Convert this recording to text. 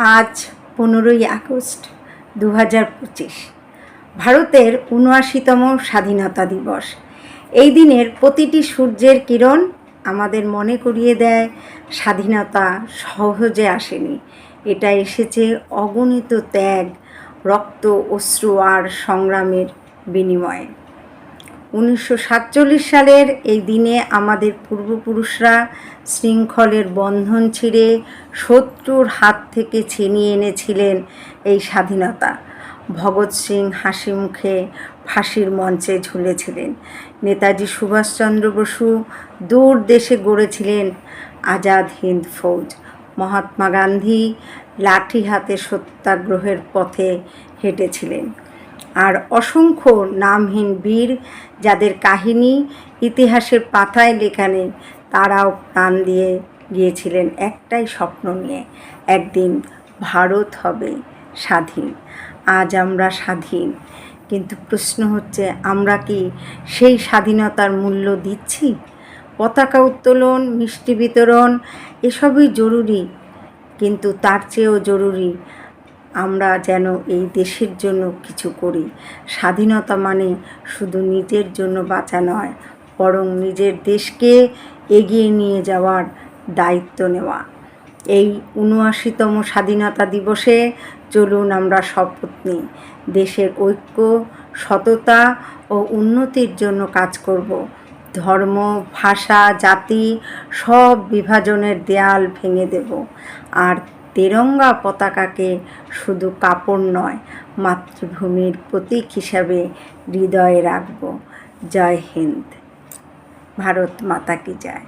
আজ 15ই আগস্ট 2025, ভারতের ৭৯তম স্বাধীনতা দিবস। এই দিনের প্রতিটি সূর্যের কিরণ আমাদের মনে করিয়ে দেয় স্বাধীনতা সহজে আসেনি, এটা এসেছে অগণিত ত্যাগ, রক্ত, অশ্রু আর সংগ্রামের বিনিময়ে। 1947 সালের এই দিনে আমাদের পূর্বপুরুষরা শৃঙ্খলের বন্ধন ছিঁড়ে শত্রুর হাত থেকে ছিনিয়ে এনেছিলেন এই স্বাধীনতা। ভগৎ সিং হাসি মুখে ফাঁসির মঞ্চে ঝুলেছিলেন। নেতাজি সুভাষচন্দ্র বসু দূর দেশে গড়েছিলেন আজাদ হিন্দ ফৌজ। মহাত্মা গান্ধী লাঠি হাতে সত্যাগ্রহের পথে হেঁটেছিলেন। আর অসংখ্য নামহীন বীর যাদের কাহিনী ইতিহাসের পাতায় লেখা নেই, তারাও প্রাণ দিয়ে গিয়েছিলেন একটাই স্বপ্ন নিয়ে, একদিন ভারত হবে স্বাধীন। আজ আমরা স্বাধীন, কিন্তু প্রশ্ন হচ্ছে আমরা কি সেই স্বাধীনতার মূল্য দিচ্ছি? পতাকা উত্তোলন, মিষ্টি বিতরণ এসবই জরুরি, কিন্তু তার চেয়েও জরুরি আমরা যেন এই দেশের জন্য কিছু করি। স্বাধীনতা মানে শুধু নিজের জন্য বাঁচা নয়, বরং নিজের দেশকে এগিয়ে নিয়ে যাওয়ার দায়িত্ব নেওয়া। এই ৭৯তম স্বাধীনতা দিবসে চলুন আমরা শপথ নিই, দেশের ঐক্য, সততা ও উন্নতির জন্য কাজ করব। ধর্ম, ভাষা, জাতি সব বিভাজনের দেয়াল ভেঙে দেব, আর তেরঙ্গা পতাকাকে শুধু কাপড় নয়, মাতৃভূমির প্রতীক হিসাবে হৃদয়ে রাখব। জয় হিন্দ, ভারত মাতা কি জয়।